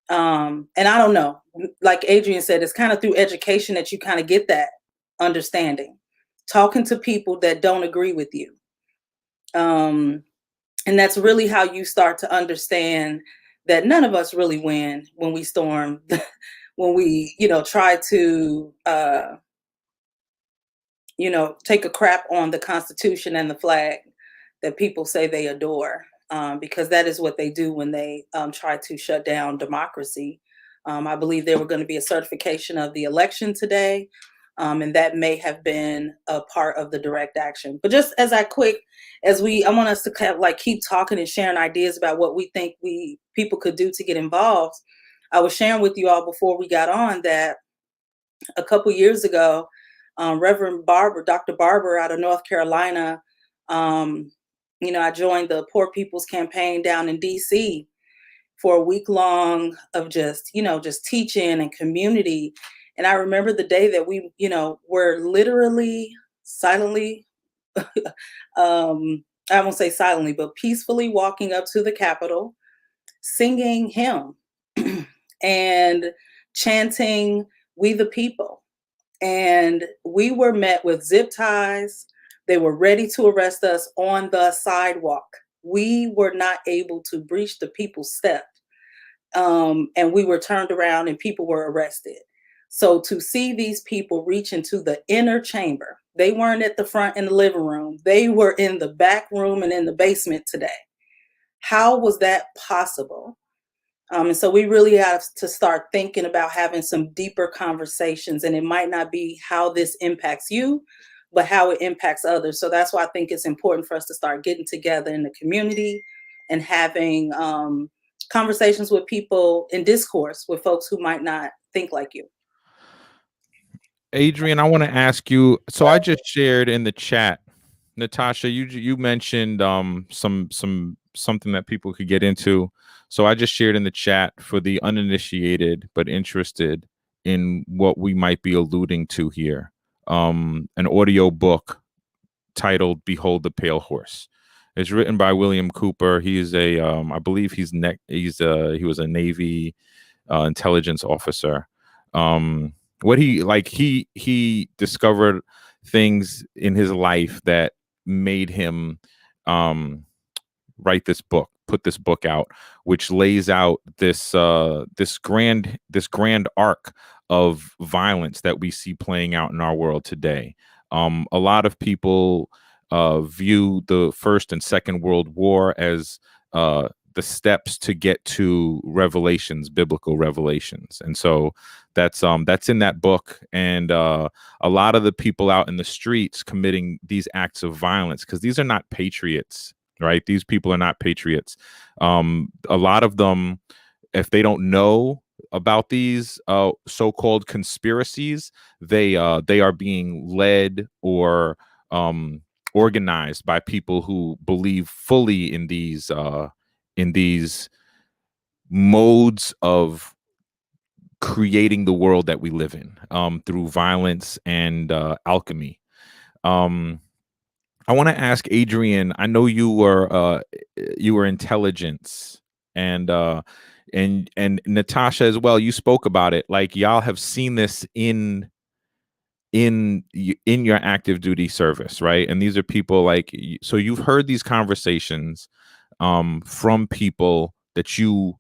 And I don't know, like Adrian said, it's kind of through education that you kind of get that understanding, talking to people that don't agree with you. And that's really how you start to understand that none of us really win when we storm, when we, try to, take a crap on the Constitution and the flag that people say they adore, because that is what they do when they try to shut down democracy. I believe there were going to be a certification of the election today, and that may have been a part of the direct action. But just as I want us to kind of like keep talking and sharing ideas about what we think people could do to get involved. I was sharing with you all before we got on that a couple years ago, Reverend Dr. Barber out of North Carolina, I joined the Poor People's Campaign down in DC for a week long of just teaching and community. And I remember the day that we, were literally silently, I won't say silently, but peacefully walking up to the Capitol, singing hymn and chanting, "We the People." And we were met with zip ties. They were ready to arrest us on the sidewalk. We were not able to breach the people's step. And we were turned around and people were arrested. So to see these people reach into the inner chamber, they weren't at the front in the living room. They were in the back room and in the basement today. How was that possible? And so we really have to start thinking about having some deeper conversations, and it might not be how this impacts you, but how it impacts others. So that's why I think it's important for us to start getting together in the community and having conversations with people in discourse with folks who might not think like you. Adrian, I want to ask you. So I just shared in the chat, Natasha, you mentioned something that people could get into. So I just shared in the chat for the uninitiated but interested in what we might be alluding to here. An audio book titled "Behold the Pale Horse." It's written by William Cooper. He is I believe he was a Navy intelligence officer. What he discovered things in his life that made him write this book, put this book out, which lays out this grand arc of violence that we see playing out in our world today. A lot of people view the First and Second World War as the steps to get to revelations, biblical revelations. And so that's in that book. And a lot of the people out in the streets committing these acts of violence, because these are not patriots, right? These people are not patriots. A lot of them, if they don't know about these so-called conspiracies, they are being led or organized by people who believe fully in these modes of creating the world that we live in through violence and alchemy. I want to ask Adrian. I know you were intelligence, and Natasha as well. You spoke about it. Like, y'all have seen this in your active duty service, right? And these are people like, so you've heard these conversations from people that you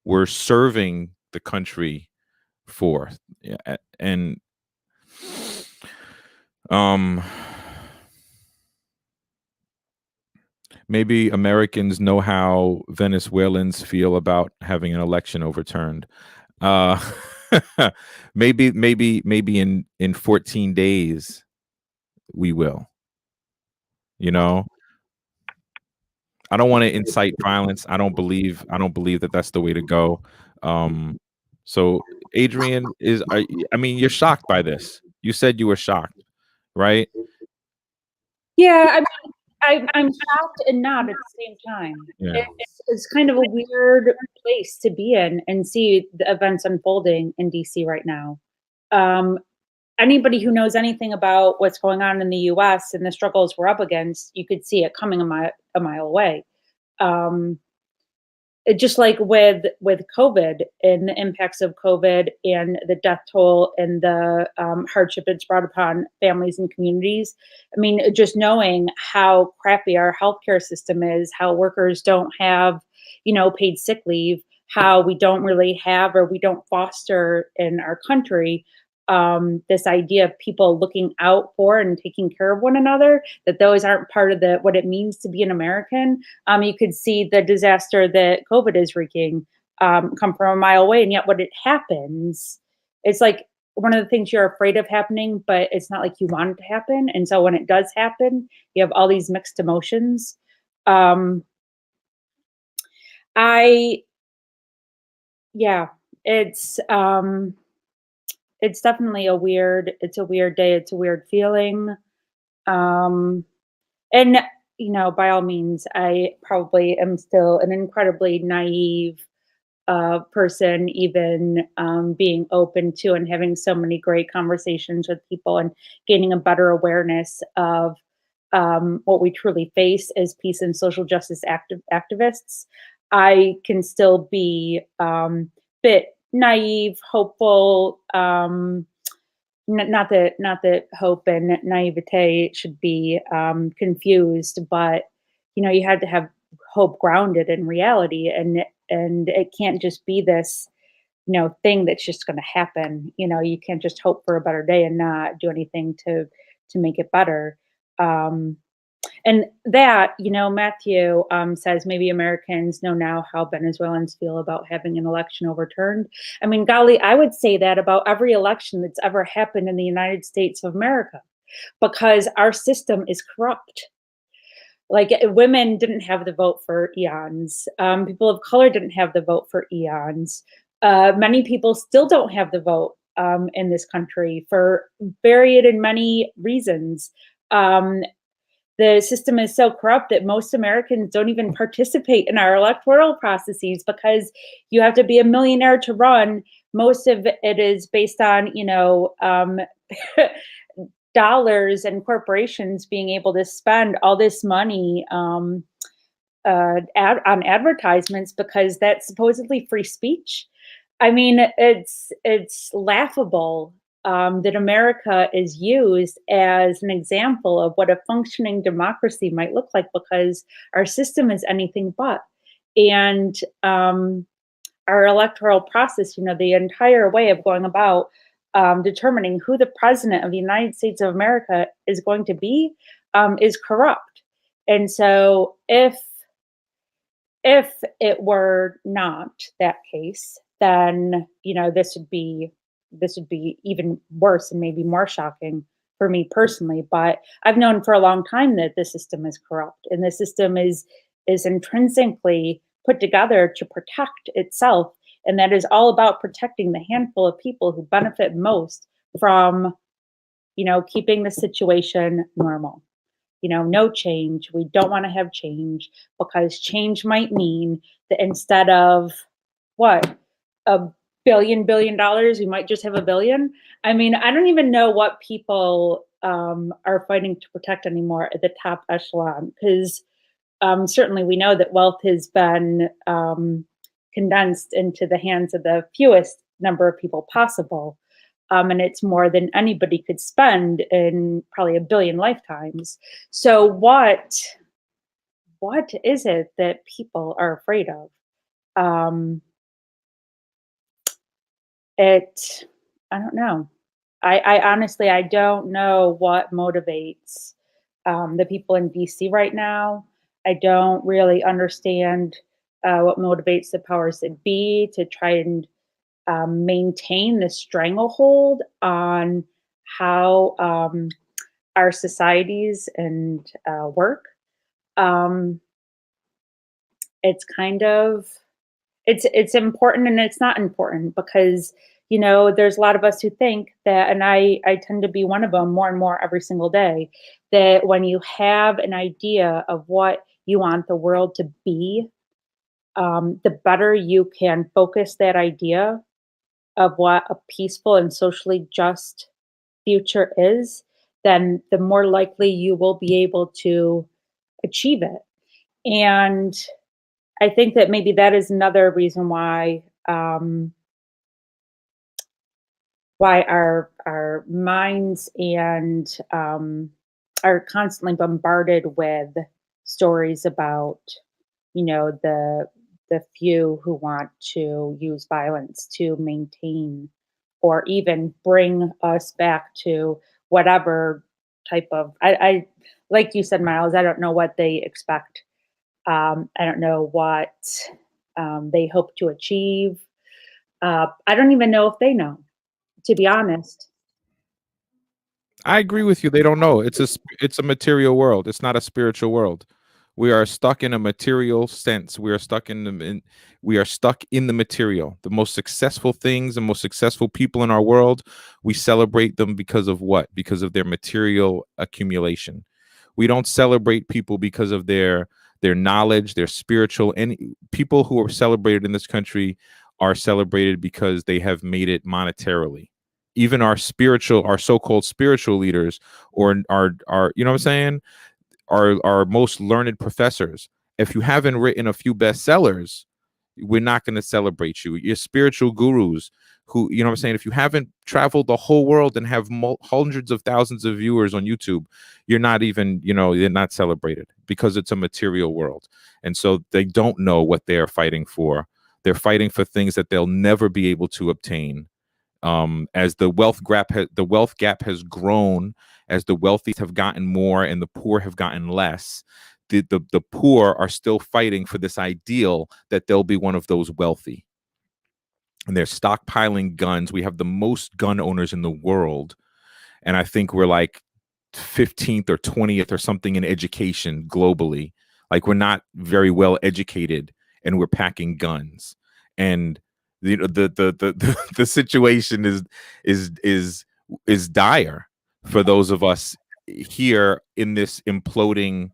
were serving the country for, and maybe Americans know how Venezuelans feel about having an election overturned. Maybe in 14 days we will. I don't want to incite violence. I don't believe that that's the way to go. So Adrian, you're shocked by this. You said you were shocked, right? Yeah, I'm shocked and not at the same time. Yeah. It's kind of a weird place to be in and see the events unfolding in DC right now. Um, Anybody who knows anything about what's going on in the US and the struggles we're up against, you could see it coming a mile away. Um, just like with COVID and the impacts of COVID and the death toll and the hardship it's brought upon families and communities. I mean, just knowing how crappy our healthcare system is, how workers don't have, paid sick leave, how we don't really have or we don't foster in our country this idea of people looking out for and taking care of one another, that those aren't part of what it means to be an American. You could see the disaster that COVID is wreaking come from a mile away, and yet when it happens, it's like one of the things you're afraid of happening, but it's not like you want it to happen. And so when it does happen, you have all these mixed emotions. Um, I, yeah, it's definitely it's a weird day. It's a weird feeling. Um, and by all means, I probably am still an incredibly naive person, even being open to and having so many great conversations with people and gaining a better awareness of what we truly face as peace and social justice activists. I can still be bit naive, hopeful. Not that hope and naivete should be confused, but you had to have hope grounded in reality, and it can't just be this thing that's just going to happen. You can't just hope for a better day and not do anything to make it better. Um, and that, Matthew says maybe Americans know now how Venezuelans feel about having an election overturned. I mean, golly, I would say that about every election that's ever happened in the United States of America, because our system is corrupt. Like, women didn't have the vote for eons. People of color didn't have the vote for eons. Many people still don't have the vote in this country for varied and many reasons. The system is so corrupt that most Americans don't even participate in our electoral processes because you have to be a millionaire to run. Most of it is based on, dollars and corporations being able to spend all this money on advertisements because that's supposedly free speech. I mean, it's laughable that America is used as an example of what a functioning democracy might look like, because our system is anything but. And our electoral process, the entire way of going about determining who the president of the United States of America is going to be is corrupt. And so if it were not that case, then this would be even worse and maybe more shocking for me personally. But I've known for a long time that the system is corrupt, and the system is intrinsically put together to protect itself, and that is all about protecting the handful of people who benefit most from keeping the situation normal. No change. We don't want to have change, because change might mean that instead of what, $1 billion, we might just have $1 billion. I mean, I don't even know what people are fighting to protect anymore at the top echelon, because certainly we know that wealth has been condensed into the hands of the fewest number of people possible. And it's more than anybody could spend in probably 1 billion lifetimes. So what is it that people are afraid of? I don't know. I honestly, I don't know what motivates the people in DC right now. I don't really understand what motivates the powers that be to try and maintain the stranglehold on how our societies and work. It's kind of it's important and it's not important, because there's a lot of us who think that, and I tend to be one of them more and more every single day, that when you have an idea of what you want the world to be, the better you can focus that idea of what a peaceful and socially just future is, then the more likely you will be able to achieve it. And I think that maybe that is another reason why our minds and are constantly bombarded with stories about the few who want to use violence to maintain or even bring us back to whatever type of I like you said, Miles, I don't know what they expect. I don't know what they hope to achieve. I don't even know if they know, to be honest. I agree with you. They don't know. It's a material world. It's not a spiritual world. We are stuck in a material sense. We are stuck we are stuck in the material. The most successful things, the most successful people in our world, we celebrate them because of what? Because of their material accumulation. We don't celebrate people because of their knowledge, their spiritual. Any people who are celebrated in this country are celebrated because they have made it monetarily. Even our so-called spiritual leaders, or our, you know what I'm saying, our most learned professors. If you haven't written a few bestsellers, we're not going to celebrate you. Your spiritual gurus, who, you know what I'm saying, if you haven't traveled the whole world and have hundreds of thousands of viewers on YouTube, you're not even, you're not celebrated because it's a material world. And so they don't know what they are fighting for. They're fighting for things that they'll never be able to obtain. As the wealth gap has grown, as the wealthy have gotten more and the poor have gotten less, the poor are still fighting for this ideal that they'll be one of those wealthy. And they're stockpiling guns. We have the most gun owners in the world. And I think we're like 15th or 20th or something in education globally. Like, we're not very well educated and we're packing guns. And the situation is dire for those of us here in this imploding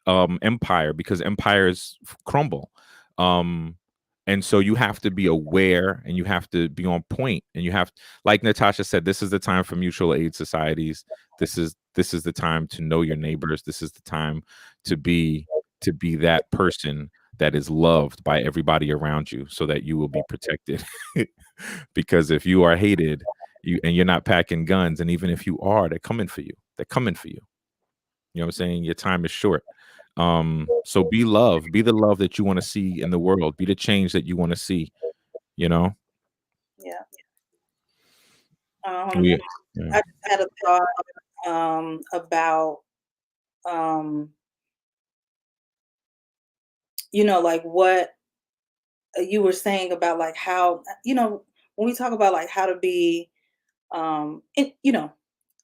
empire, because empires crumble. And so you have to be aware and you have to be on point, and you have, like Natasha said, this is the time for mutual aid societies. This is the time to know your neighbors. This is the time to be that person that is loved by everybody around you, so that you will be protected. Because if you are hated, you're not packing guns, and even if you are, they're coming for you. They're coming for you. You know what I'm saying? Your time is short. So be love. Be the love that you want to see in the world. Be the change that you want to see. Yeah. Yeah. I had a thought about like what you were saying about like how when we talk about like how to be and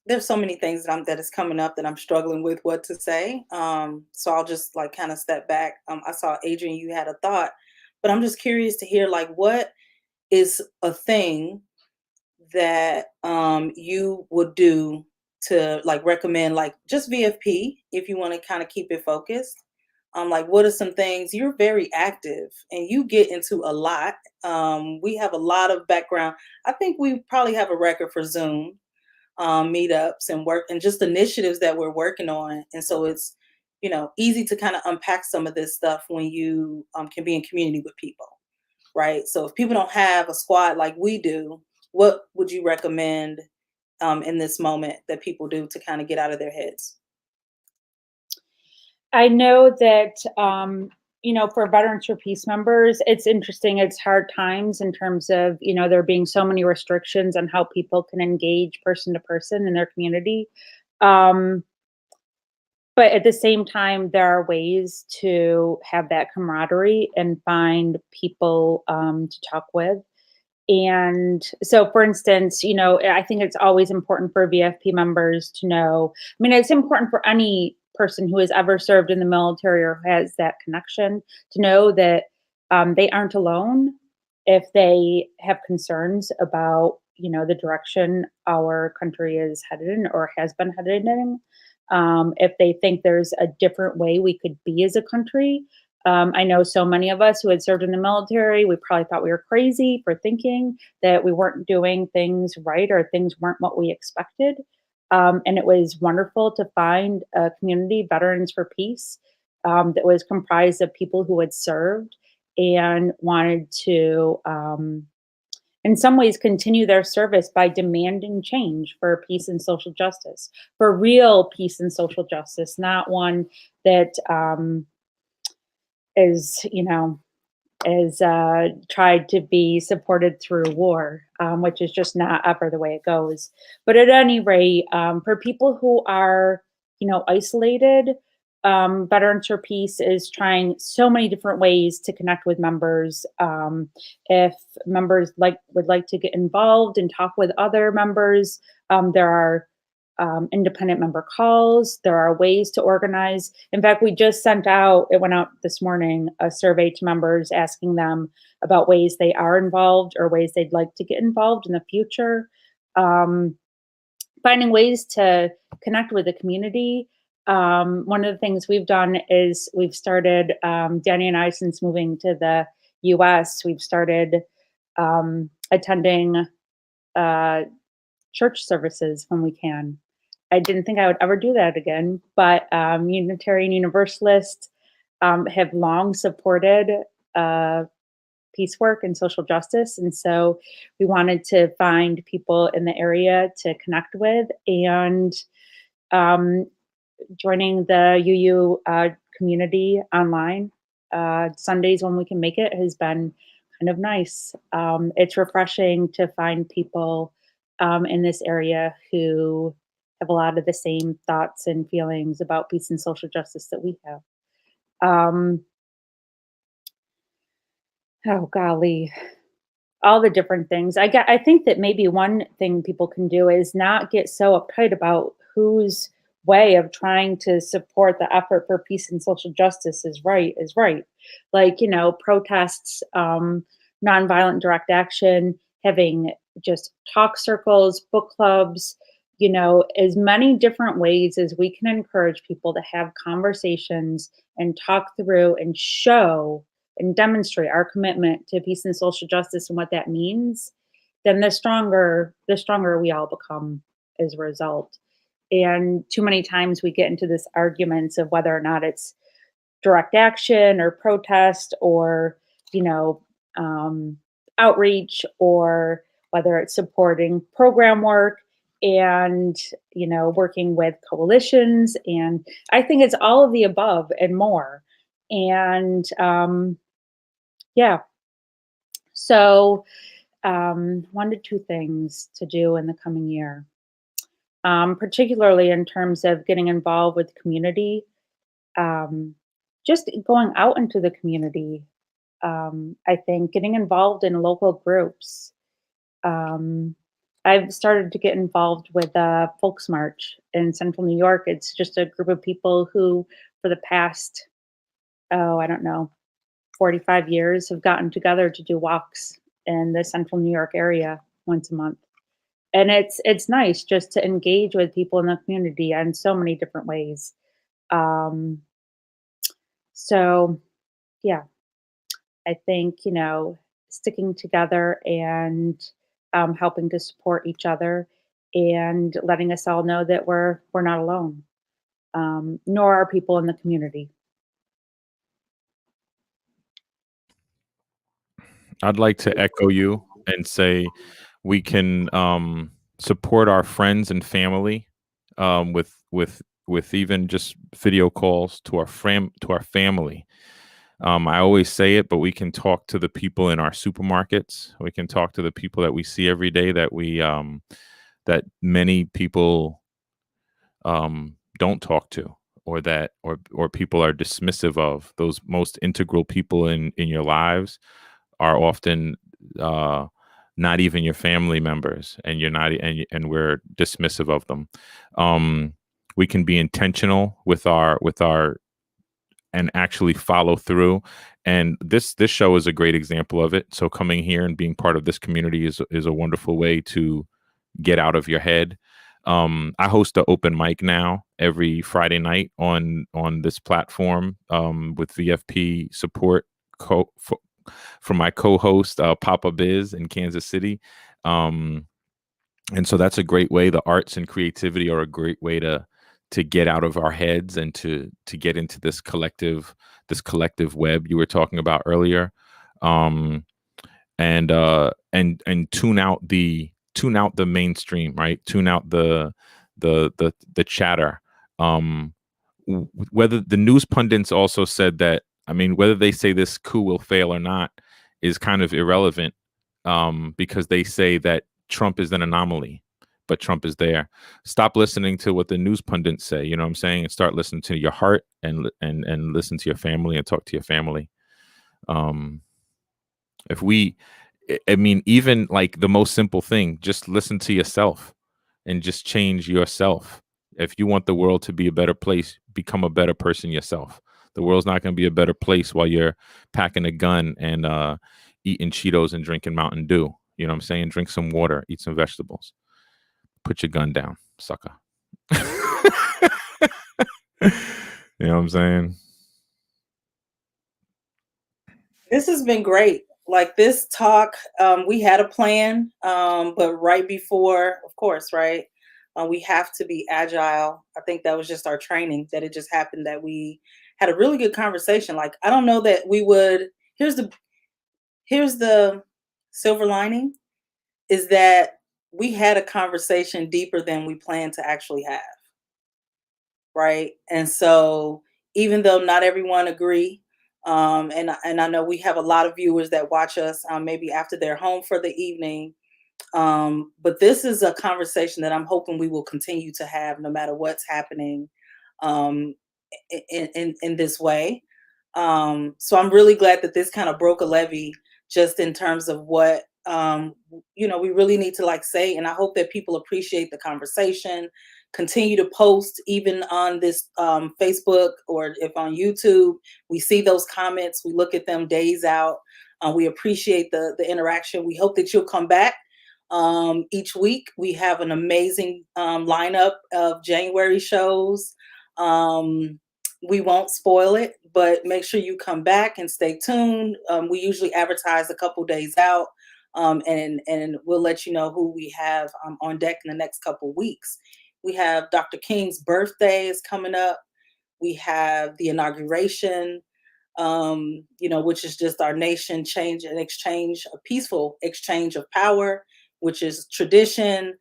there's so many things that is coming up that I'm struggling with what to say. So I'll just like kind of step back. I saw Adrian, you had a thought, but I'm just curious to hear like what is a thing that you would do to like recommend like just VFP if you want to kind of keep it focused. Like what are some things? You're very active and you get into a lot. We have a lot of background. I think we probably have a record for Zoom meetups and work and just initiatives that we're working on. And so it's, easy to kind of unpack some of this stuff when you can be in community with people, right? So if people don't have a squad like we do, what would you recommend in this moment that people do to kind of get out of their heads? I know that, for Veterans for Peace members, it's interesting. It's hard times in terms of, there being so many restrictions on how people can engage person to person in their community. But at the same time, there are ways to have that camaraderie and find people to talk with. And so, for instance, I think it's always important for VFP members to know. I mean, it's important for any person who has ever served in the military or has that connection to know that they aren't alone if they have concerns about, the direction our country is headed in or has been headed in, if they think there's a different way we could be as a country. I know so many of us who had served in the military, we probably thought we were crazy for thinking that we weren't doing things right or things weren't what we expected. And it was wonderful to find a community, Veterans for Peace, that was comprised of people who had served and wanted to, in some ways, continue their service by demanding change for peace and social justice, for real peace and social justice, not one that is, is tried to be supported through war, which is just not ever the way it goes. But at any rate, for people who are, isolated, Veterans for Peace is trying so many different ways to connect with members. If members would like to get involved and talk with other members, there are independent member calls. There are ways to organize. In fact, it went out this morning, a survey to members asking them about ways they are involved or ways they'd like to get involved in the future. Finding ways to connect with the community. One of the things we've done is we've started, Danny and I, since moving to the US, we've started attending church services when we can. I didn't think I would ever do that again, but Unitarian Universalists have long supported peace work and social justice. And so we wanted to find people in the area to connect with, and joining the UU community online Sundays when we can make it has been kind of nice. It's refreshing to find people in this area who have a lot of the same thoughts and feelings about peace and social justice that we have. Oh golly, all the different things. I think that maybe one thing people can do is not get so uptight about whose way of trying to support the effort for peace and social justice is right. Like, protests, nonviolent direct action, having just talk circles, book clubs, as many different ways as we can encourage people to have conversations and talk through and show and demonstrate our commitment to peace and social justice and what that means, then the stronger we all become as a result. And too many times we get into this arguments of whether or not it's direct action or protest or, outreach, or whether it's supporting program work and, working with coalitions. And I think it's all of the above and more. And so 1 to 2 things to do in the coming year. Particularly in terms of getting involved with community, just going out into the community. I think getting involved in local groups. I've started to get involved with Folks March in Central New York. It's just a group of people who, for the past, 45 years, have gotten together to do walks in the Central New York area once a month. And it's nice just to engage with people in the community in so many different ways. So yeah, I think, sticking together and helping to support each other and letting us all know that we're not alone, nor are people in the community. I'd like to echo you and say we can support our friends and family with even just video calls to our family. I always say it, but we can talk to the people in our supermarkets. We can talk to the people that we see every day that that many people don't talk to, or that or people are dismissive of. Those most integral people in your lives are often not even your family members, and you're not, and we're dismissive of them. We can be intentional with our and actually follow through And this show is a great example of it. So coming here and being part of this community is a wonderful way to get out of your head. I host an open mic now every Friday night on this platform with VFP support from my co-host Papa Biz in Kansas City. And so that's a great way. The arts and creativity are a great way to get out of our heads and to get into this collective web you were talking about earlier, and tune out the mainstream, right? Tune out the chatter. Whether the news pundits also said that, I mean, whether they say this coup will fail or not is kind of irrelevant, because they say that Trump is an anomaly, but Trump is there. Stop listening to what the news pundits say, you know what I'm saying, and start listening to your heart and listen to your family and talk to your family. Even like the most simple thing, just listen to yourself and just change yourself. If you want the world to be a better place, become a better person yourself. The world's not going to be a better place while you're packing a gun and eating Cheetos and drinking Mountain Dew. You know what I'm saying? Drink some water, eat some vegetables. Put your gun down, sucker. You know what I'm saying? This has been great. Like this talk, we had a plan, but right before, of course, right, we have to be agile. I think that was just our training, that it just happened that we had a really good conversation. Like, I don't know that we would, here's the silver lining, is that we had a conversation deeper than we planned to actually have, right? And so even though not everyone agree, and I know we have a lot of viewers that watch us maybe after they're home for the evening, but this is a conversation that I'm hoping we will continue to have no matter what's happening in this way. So I'm really glad that this kind of broke a levee just in terms of what we really need to like say. And I hope that people appreciate the conversation. Continue to post even on this Facebook, or if on YouTube, we see those comments, we look at them days out. We appreciate the interaction. We hope that you'll come back each week. We have an amazing lineup of January shows. We won't spoil it, but make sure you come back and stay tuned. We usually advertise a couple days out, and we'll let you know who we have on deck in the next couple weeks. We have Dr. King's birthday is coming up. We have the inauguration, which is just our nation change and exchange, a peaceful exchange of power, which is tradition.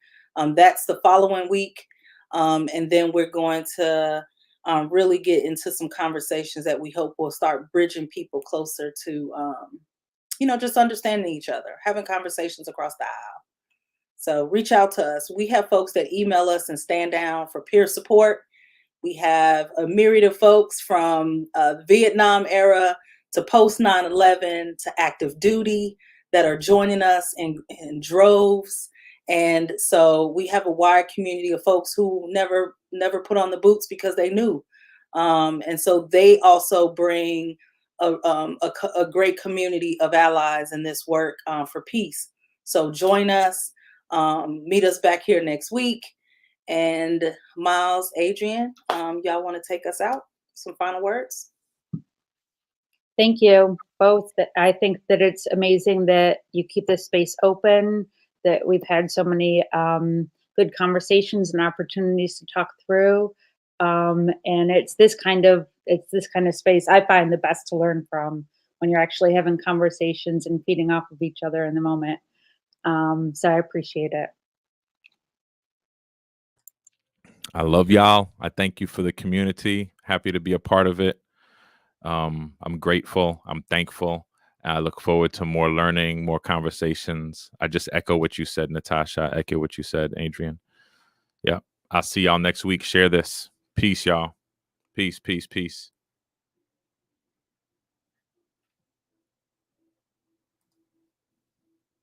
That's the following week. And then we're going to really get into some conversations that we hope will start bridging people closer to, just understanding each other, having conversations across the aisle. So reach out to us. We have folks that email us and stand down for peer support. We have a myriad of folks from the Vietnam era to post 9/11 to active duty that are joining us in droves. And so we have a wide community of folks who never put on the boots because they knew. And so they also bring a great community of allies in this work for peace. So join us, meet us back here next week. And Miles, Adrian, y'all want to take us out? Some final words? Thank you both. I think that it's amazing that you keep this space open, that we've had so many good conversations and opportunities to talk through. And it's this kind of space I find the best to learn from, when you're actually having conversations and feeding off of each other in the moment. So I appreciate it. I love y'all. I thank you for the community. Happy to be a part of it. I'm grateful. I'm thankful. I look forward to more learning, more conversations. I just echo what you said, Natasha. I echo what you said, Adrian. Yeah. I'll see y'all next week. Share this. Peace, y'all. Peace, peace, peace.